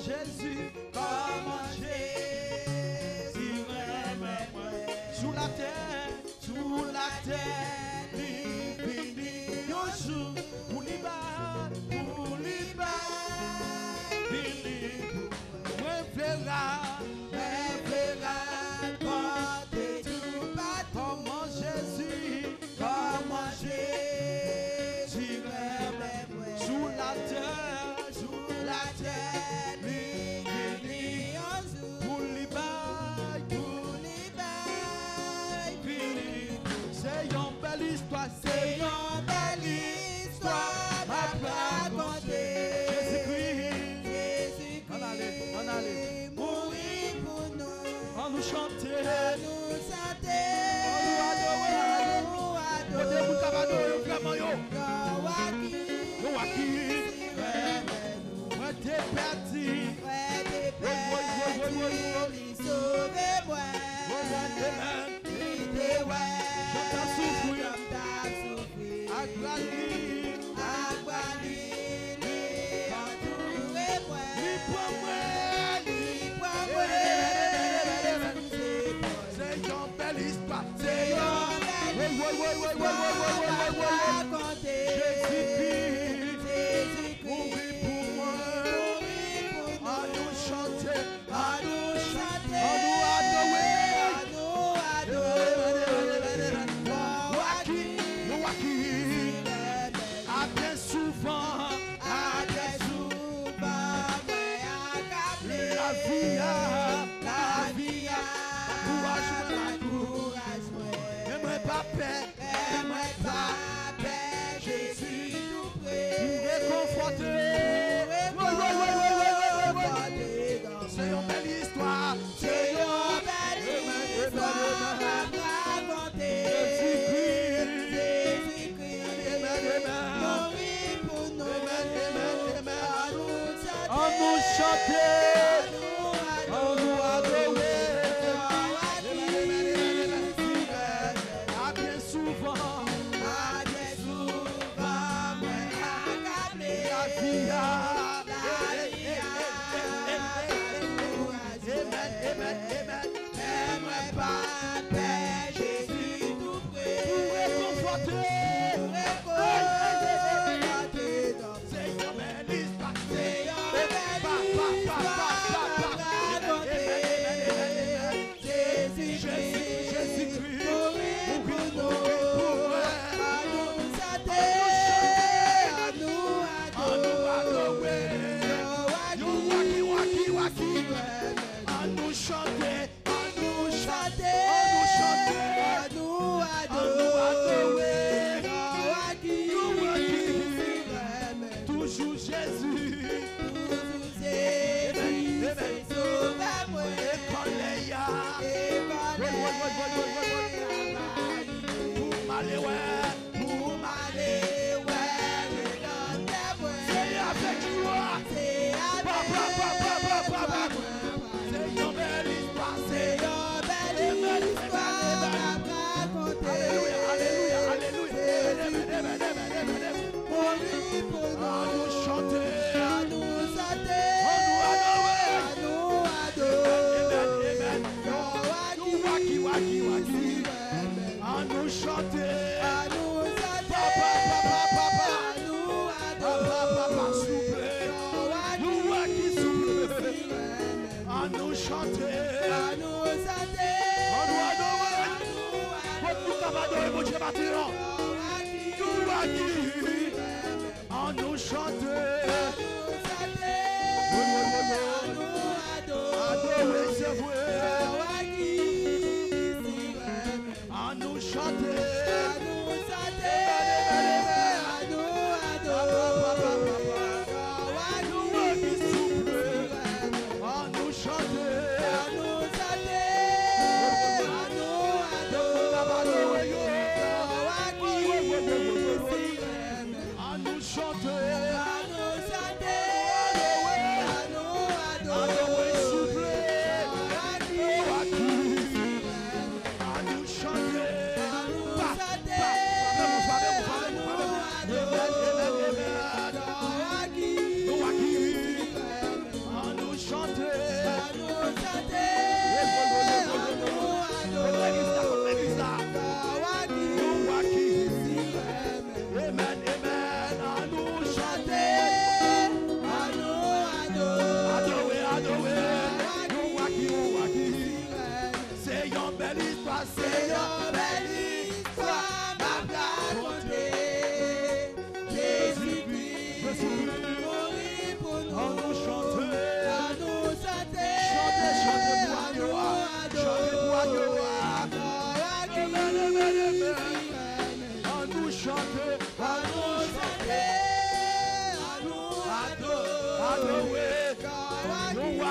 Jésus, comment Jésus aime moi. Sous la terre, vini un jour pour lui battre, vini moi verra quand tout bat. Comment Jésus aime moi. Sous la terre, vini un jour pour lui battre, vini. C'est une belle histoire, à raconter. Jésus-Christ, on allait, mourir pour nous, on nous chanter, on nous chanter.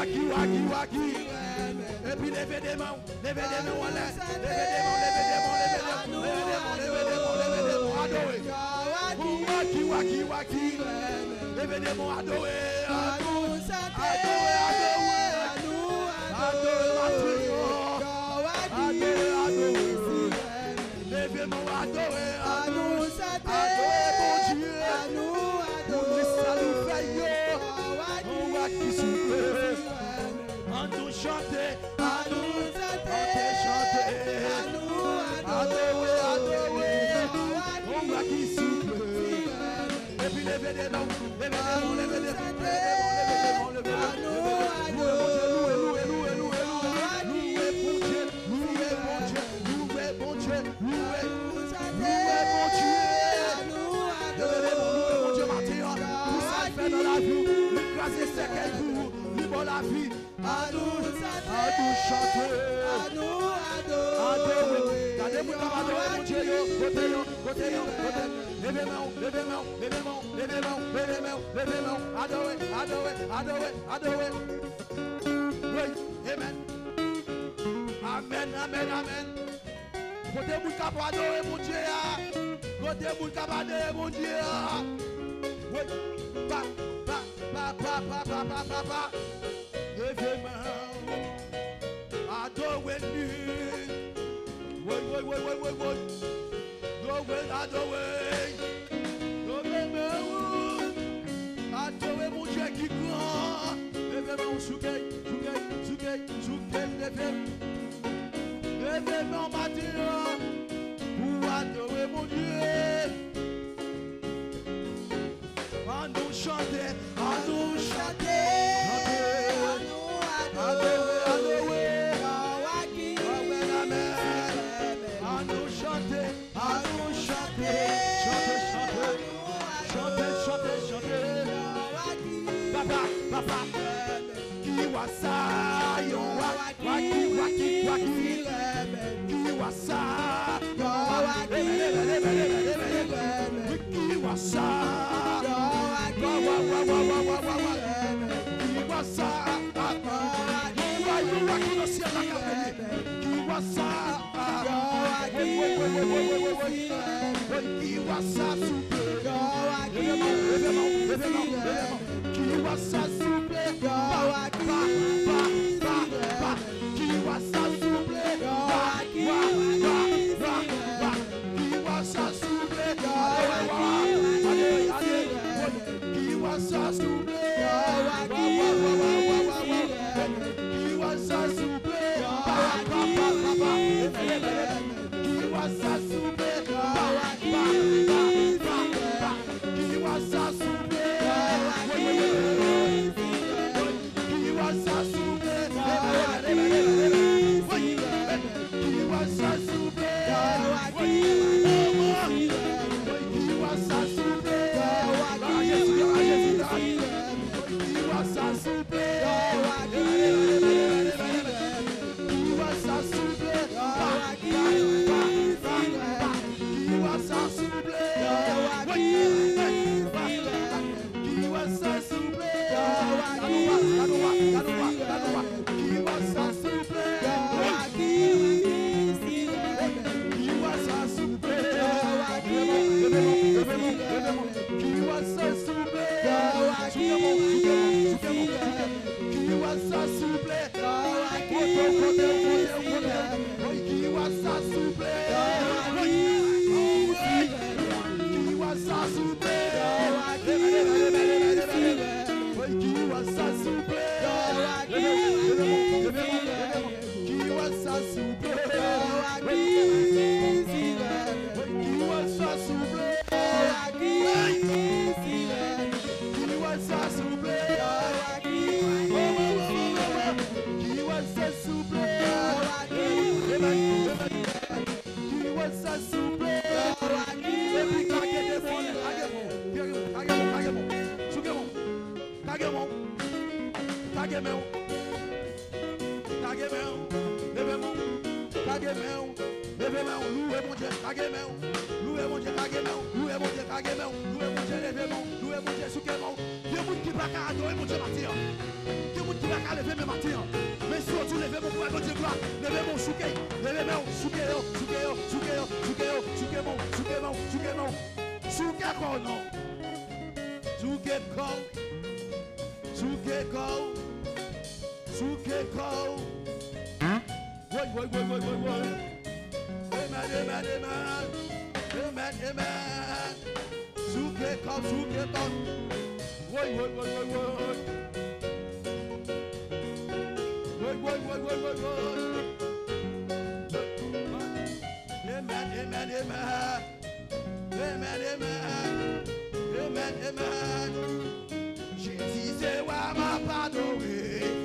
waki. Et puis levez des mains, en l'air. Levez des mains, adorez. Waki. Levez des mains, adorez. Levez mon adorez. Adorez mon Dieu. Pour les saluts faillots. On va qui souffle. On nous chanter. On va qui souffle. Et puis levez des mains. La vie, à nous chanter, à nous adorer. Regardez-moi comme adorer mon Dieu, côté. Levez mains, adorer. Oui, amen. Amen. Côté vous capable adorer mon Dieu, côté vous capable adorer mon Dieu. Oui, papa. Levez mains, adorez-lui. Oui. Adorez. Levez mains, adorez mon Dieu qui grand. Levez mains, soukei. Levez mains matin pour adorer mon Dieu. À nous chanter. Papa, qui wa ça, yo waki, qui wa ça, qui wa ça, Qui va qu'à lever mes matins. Mais surtout, levez mon poids, Dieu gloire. Levez mon souké. Levez mon souké. Souké quoi non. Souké quoi. Oui. Amen. Souké quoi. Oui. Amen. Jésus, c'est moi, m'a pardonné.